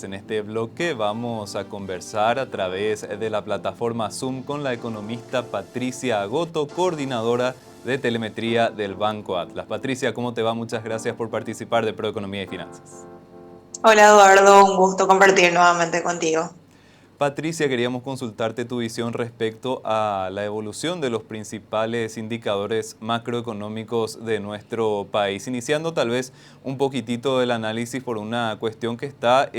En este bloque vamos a conversar a través de la plataforma Zoom con la economista Patricia Agoto, coordinadora de telemetría del Banco Atlas. Patricia, ¿cómo te va? Muchas gracias por participar de Proeconomía y Finanzas. Hola Eduardo, un gusto compartir nuevamente contigo. Patricia, queríamos consultarte tu visión respecto a la evolución de los principales indicadores macroeconómicos de nuestro país, iniciando tal vez un poquitito el análisis por una cuestión que está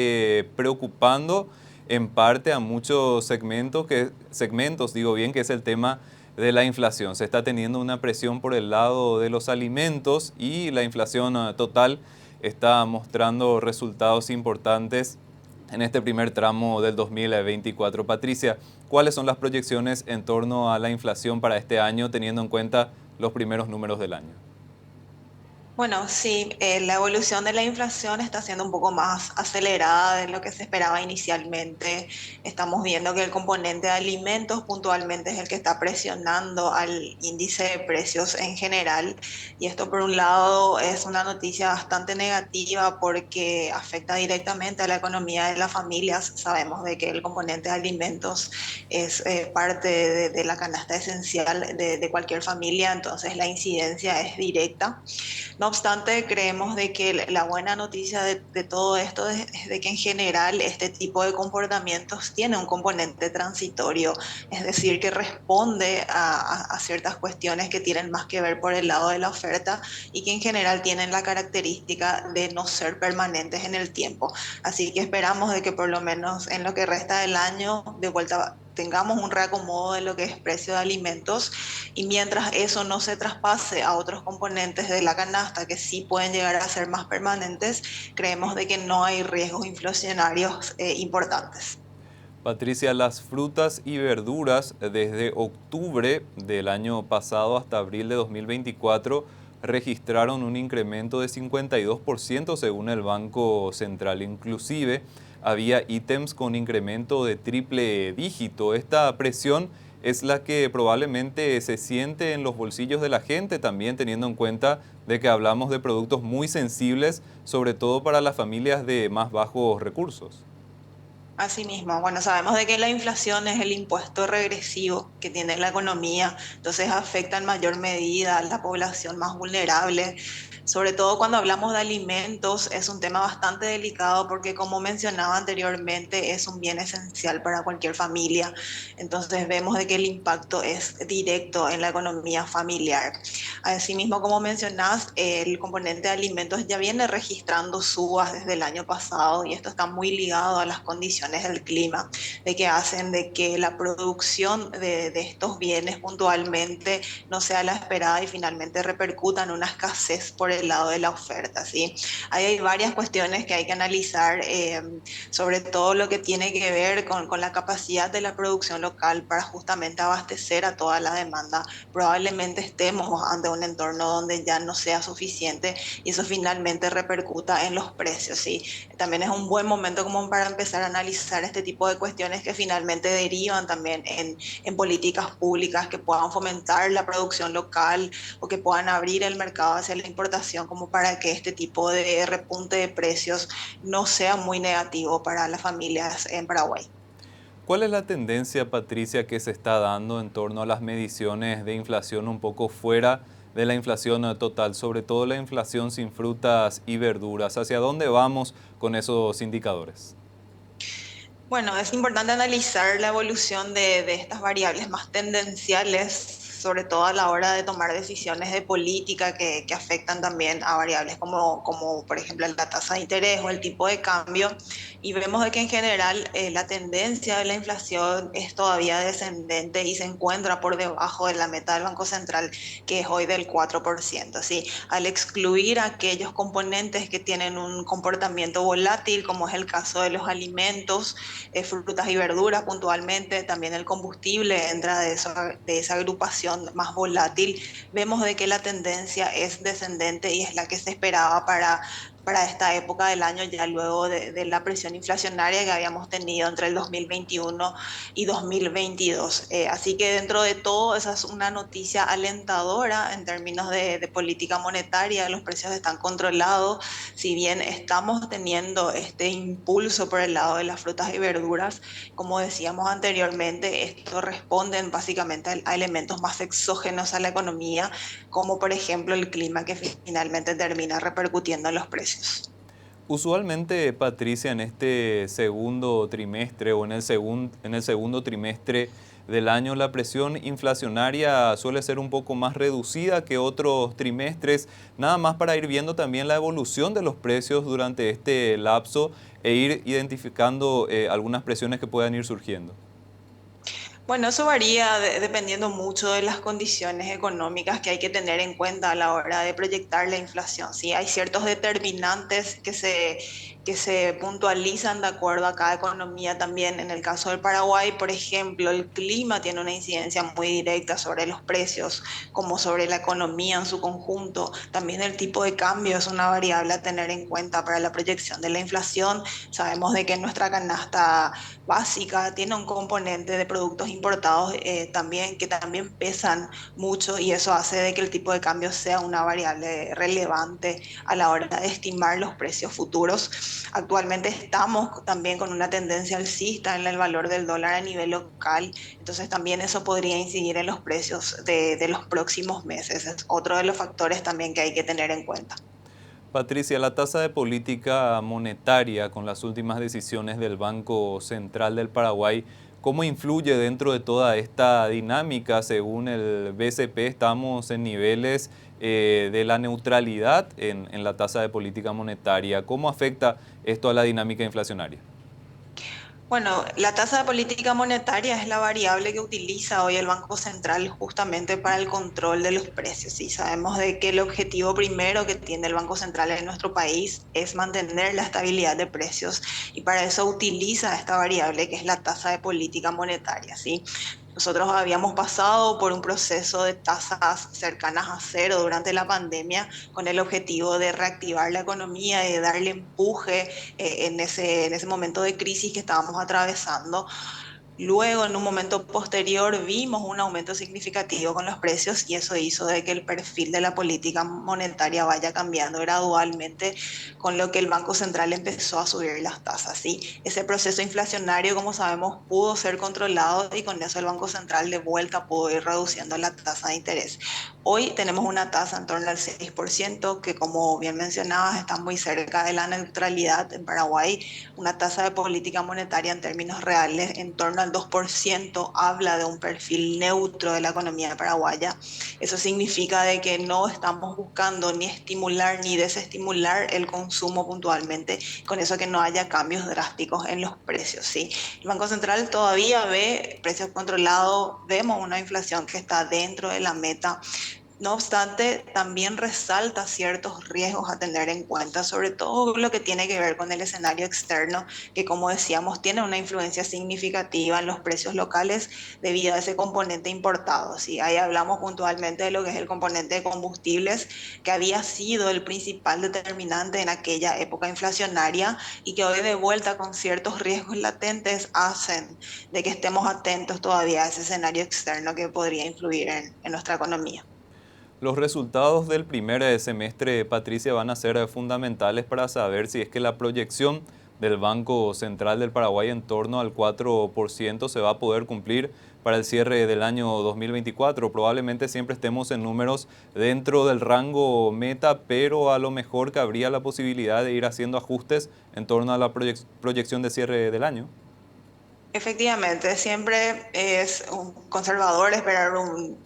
preocupando en parte a muchos segmentos, digo bien, que es el tema de la inflación. Se está teniendo una presión por el lado de los alimentos y la inflación total está mostrando resultados importantes en este primer tramo del 2024. Patricia, ¿cuáles son las proyecciones en torno a la inflación para este año, teniendo en cuenta los primeros números del año? Bueno, sí, la evolución de la inflación está siendo un poco más acelerada de lo que se esperaba inicialmente. Estamos viendo que el componente de alimentos puntualmente es el que está presionando al índice de precios en general. Y esto por un lado es una noticia bastante negativa porque afecta directamente a la economía de las familias. Sabemos de que el componente de alimentos es parte de la canasta esencial de cualquier familia, entonces la incidencia es directa. No obstante, creemos de que la buena noticia de todo esto es de que en general este tipo de comportamientos tiene un componente transitorio, es decir, que responde a ciertas cuestiones que tienen más que ver por el lado de la oferta y que en general tienen la característica de no ser permanentes en el tiempo. Así que esperamos de que por lo menos en lo que resta del año, de vuelta tengamos un reacomodo de lo que es precio de alimentos y mientras eso no se traspase a otros componentes de la canasta que sí pueden llegar a ser más permanentes, creemos de que no hay riesgos inflacionarios importantes. Patricia, las frutas y verduras desde octubre del año pasado hasta abril de 2024 registraron un incremento de 52% según el Banco Central. Inclusive había ítems con incremento de triple dígito. Esta presión es la que probablemente se siente en los bolsillos de la gente, también teniendo en cuenta de que hablamos de productos muy sensibles, sobre todo para las familias de más bajos recursos. Asimismo, bueno, sabemos de que la inflación es el impuesto regresivo que tiene la economía, entonces afecta en mayor medida a la población más vulnerable. Sobre todo cuando hablamos de alimentos, es un tema bastante delicado porque, como mencionaba anteriormente, es un bien esencial para cualquier familia. Entonces vemos de que el impacto es directo en la economía familiar. Asimismo, como mencionás, el componente de alimentos ya viene registrando subas desde el año pasado y esto está muy ligado a las condiciones del clima, de que hacen de que la producción de estos bienes puntualmente no sea la esperada y finalmente repercuta en una escasez por el lado de la oferta, ¿sí? Ahí hay varias cuestiones que hay que analizar, sobre todo lo que tiene que ver con la capacidad de la producción local para justamente abastecer a toda la demanda. Probablemente estemos ante un entorno donde ya no sea suficiente y eso finalmente repercuta en los precios, ¿sí? También es un buen momento como para empezar a analizar este tipo de cuestiones que finalmente derivan también en políticas públicas que puedan fomentar la producción local o que puedan abrir el mercado hacia la importación como para que este tipo de repunte de precios no sea muy negativo para las familias en Paraguay. ¿Cuál es la tendencia, Patricia, que se está dando en torno a las mediciones de inflación un poco fuera de la inflación total, sobre todo la inflación sin frutas y verduras? ¿Hacia dónde vamos con esos indicadores? Bueno, es importante analizar la evolución de estas variables más tendenciales, sobre todo a la hora de tomar decisiones de política que afectan también a variables como, por ejemplo, la tasa de interés o el tipo de cambio. Y vemos de que en general la tendencia de la inflación es todavía descendente y se encuentra por debajo de la meta del Banco Central, que es hoy del 4%. ¿Sí? Al excluir aquellos componentes que tienen un comportamiento volátil, como es el caso de los alimentos, frutas y verduras puntualmente, también el combustible entra de esa agrupación más volátil, vemos de que la tendencia es descendente y es la que se esperaba para esta época del año, ya luego de la presión inflacionaria que habíamos tenido entre el 2021 y 2022. Así que dentro de todo, esa es una noticia alentadora en términos de política monetaria, los precios están controlados, si bien estamos teniendo este impulso por el lado de las frutas y verduras, como decíamos anteriormente, esto responden básicamente a elementos más exógenos a la economía, como por ejemplo el clima que finalmente termina repercutiendo en los precios. Usualmente, Patricia, en este segundo trimestre o en el segundo trimestre del año, la presión inflacionaria suele ser un poco más reducida que otros trimestres, nada más para ir viendo también la evolución de los precios durante este lapso e ir identificando algunas presiones que puedan ir surgiendo. Bueno, eso varía dependiendo mucho de las condiciones económicas que hay que tener en cuenta a la hora de proyectar la inflación. ¿Sí? Hay ciertos determinantes que se puntualizan de acuerdo a cada economía también. En el caso del Paraguay, por ejemplo, el clima tiene una incidencia muy directa sobre los precios, como sobre la economía en su conjunto. También el tipo de cambio es una variable a tener en cuenta para la proyección de la inflación. Sabemos de que nuestra canasta básica tiene un componente de productos importados también que también pesan mucho y eso hace de que el tipo de cambio sea una variable relevante a la hora de estimar los precios futuros. Actualmente estamos también con una tendencia alcista en el valor del dólar a nivel local, entonces también eso podría incidir en los precios de los próximos meses. Es otro de los factores también que hay que tener en cuenta. Patricia, la tasa de política monetaria con las últimas decisiones del Banco Central del Paraguay, ¿cómo influye dentro de toda esta dinámica? Según el BCP, estamos en niveles de la neutralidad en la tasa de política monetaria. ¿Cómo afecta esto a la dinámica inflacionaria? Bueno, la tasa de política monetaria es la variable que utiliza hoy el Banco Central justamente para el control de los precios. Y sabemos de que el objetivo primero que tiene el Banco Central en nuestro país es mantener la estabilidad de precios y para eso utiliza esta variable que es la tasa de política monetaria, ¿sí? Nosotros habíamos pasado por un proceso de tasas cercanas a cero durante la pandemia con el objetivo de reactivar la economía y de darle empuje en ese momento de crisis que estábamos atravesando. Luego, en un momento posterior, vimos un aumento significativo con los precios y eso hizo de que el perfil de la política monetaria vaya cambiando gradualmente, con lo que el Banco Central empezó a subir las tasas. ¿Sí? Ese proceso inflacionario, como sabemos, pudo ser controlado y con eso el Banco Central de vuelta pudo ir reduciendo la tasa de interés. Hoy tenemos una tasa en torno al 6%, que como bien mencionabas, está muy cerca de la neutralidad en Paraguay. Una tasa de política monetaria en términos reales en torno al 2% habla de un perfil neutro de la economía paraguaya. Eso significa de que no estamos buscando ni estimular ni desestimular el consumo puntualmente, con eso que no haya cambios drásticos en los precios. ¿Sí? El Banco Central todavía ve precios controlados, vemos una inflación que está dentro de la meta. No obstante, también resalta ciertos riesgos a tener en cuenta, sobre todo lo que tiene que ver con el escenario externo, que como decíamos, tiene una influencia significativa en los precios locales debido a ese componente importado. ¿Sí? Ahí hablamos puntualmente de lo que es el componente de combustibles, que había sido el principal determinante en aquella época inflacionaria y que hoy de vuelta con ciertos riesgos latentes hacen de que estemos atentos todavía a ese escenario externo que podría influir en nuestra economía. Los resultados del primer semestre, Patricia, van a ser fundamentales para saber si es que la proyección del Banco Central del Paraguay en torno al 4% se va a poder cumplir para el cierre del año 2024. Probablemente siempre estemos en números dentro del rango meta, pero a lo mejor cabría la posibilidad de ir haciendo ajustes en torno a la proyección de cierre del año. Efectivamente, siempre es un conservador esperar un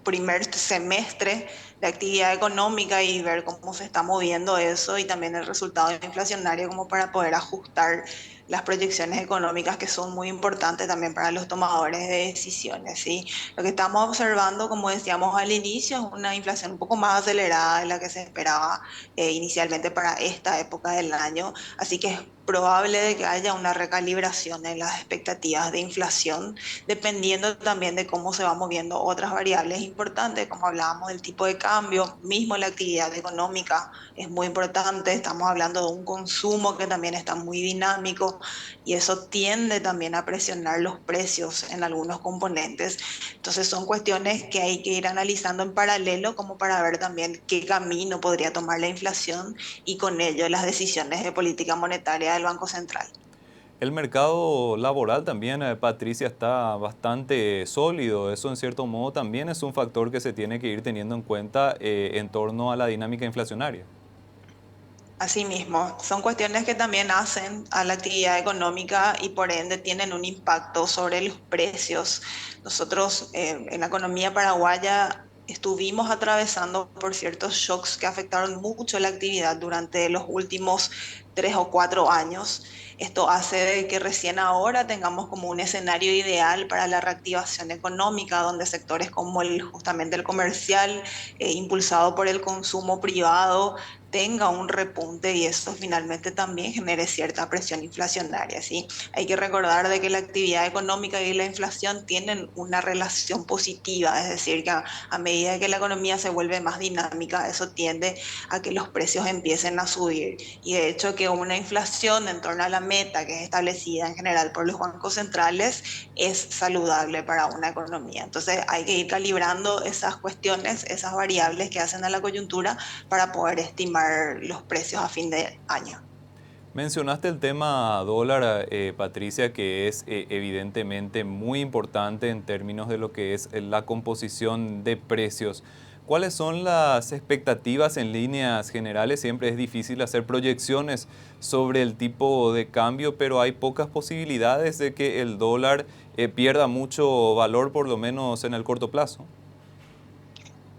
primer semestre de actividad económica y ver cómo se está moviendo eso y también el resultado inflacionario como para poder ajustar las proyecciones económicas que son muy importantes también para los tomadores de decisiones, ¿sí? Lo que estamos observando, como decíamos al inicio, es una inflación un poco más acelerada de la que se esperaba inicialmente para esta época del año, así que es probable de que haya una recalibración en las expectativas de inflación, dependiendo también de cómo se van moviendo otras variables variables importantes, como hablábamos del tipo de cambio, mismo la actividad económica es muy importante, estamos hablando de un consumo que también está muy dinámico y eso tiende también a presionar los precios en algunos componentes. Entonces son cuestiones que hay que ir analizando en paralelo como para ver también qué camino podría tomar la inflación y con ello las decisiones de política monetaria del Banco Central. El mercado laboral también, Patricia, está bastante sólido. Eso en cierto modo también es un factor que se tiene que ir teniendo en cuenta en torno a la dinámica inflacionaria. Asimismo, son cuestiones que también hacen a la actividad económica y por ende tienen un impacto sobre los precios. Nosotros en la economía paraguaya estuvimos atravesando por ciertos shocks que afectaron mucho la actividad durante los últimos 3 o 4 años. Esto hace de que recién ahora tengamos como un escenario ideal para la reactivación económica, donde sectores como justamente el comercial, impulsado por el consumo privado, tenga un repunte y eso finalmente también genere cierta presión inflacionaria, ¿sí? Hay que recordar de que la actividad económica y la inflación tienen una relación positiva, es decir, que a medida que la economía se vuelve más dinámica, eso tiende a que los precios empiecen a subir. Y de hecho que una inflación en torno a la meta que es establecida en general por los bancos centrales es saludable para una economía. Entonces hay que ir calibrando esas cuestiones, esas variables que hacen a la coyuntura para poder estimar los precios a fin de año. Mencionaste el tema dólar, Patricia, que es evidentemente muy importante en términos de lo que es la composición de precios. ¿Cuáles son las expectativas en líneas generales? Siempre es difícil hacer proyecciones sobre el tipo de cambio, pero hay pocas posibilidades de que el dólar pierda mucho valor, por lo menos en el corto plazo.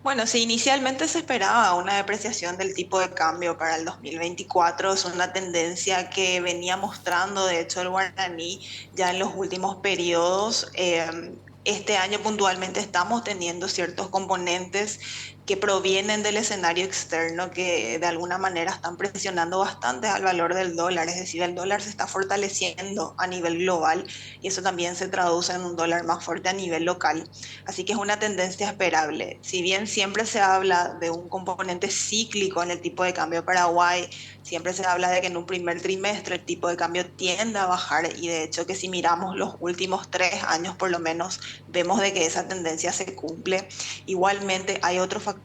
Bueno, sí, inicialmente se esperaba una depreciación del tipo de cambio para el 2024. Es una tendencia que venía mostrando, de hecho, el guaraní ya en los últimos periodos. Este año puntualmente estamos teniendo ciertos componentes que provienen del escenario externo que de alguna manera están presionando bastante al valor del dólar, es decir, el dólar se está fortaleciendo a nivel global y eso también se traduce en un dólar más fuerte a nivel local. Así que es una tendencia esperable. Si bien siempre se habla de un componente cíclico en el tipo de cambio de Paraguay, siempre se habla de que en un primer trimestre el tipo de cambio tiende a bajar y de hecho que si miramos los últimos 3 años por lo menos, vemos de que esa tendencia se cumple. Igualmente hay otros factores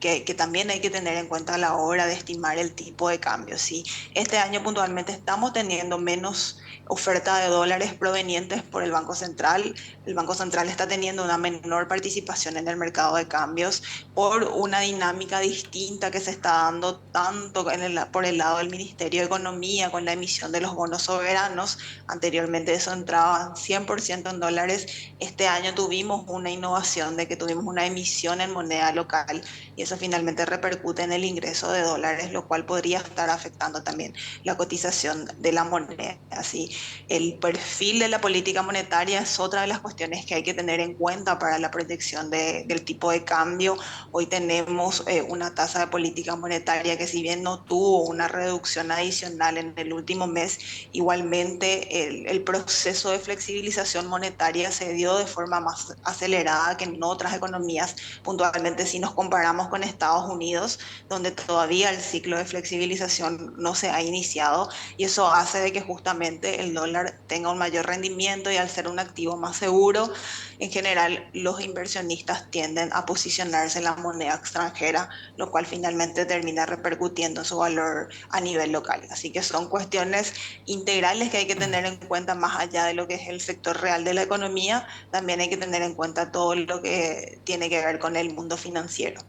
que también hay que tener en cuenta a la hora de estimar el tipo de cambio. ¿Sí? Este año puntualmente estamos teniendo menos oferta de dólares provenientes por el Banco Central. El Banco Central está teniendo una menor participación en el mercado de cambios por una dinámica distinta que se está dando tanto por el lado del Ministerio de Economía con la emisión de los bonos soberanos. Anteriormente eso entraba 100% en dólares. Este año tuvimos una innovación de que tuvimos una emisión en moneda local y eso finalmente repercute en el ingreso de dólares, lo cual podría estar afectando también la cotización de la moneda. Así, el perfil de la política monetaria es otra de las cuestiones que hay que tener en cuenta para la proyección del tipo de cambio. Hoy tenemos una tasa de política monetaria que si bien no tuvo una reducción adicional en el último mes, igualmente el proceso de flexibilización monetaria se dio de forma más acelerada que en otras economías, puntualmente si nos comparamos con Estados Unidos, donde todavía el ciclo de flexibilización no se ha iniciado y eso hace de que justamente el dólar tenga un mayor rendimiento y al ser un activo más seguro, en general los inversionistas tienden a posicionarse en la moneda extranjera, lo cual finalmente termina repercutiendo en su valor a nivel local. Así que son cuestiones integrales que hay que tener en cuenta más allá de lo que es el sector real de la economía, también hay que tener en cuenta todo lo que tiene que ver con el mundo financiero.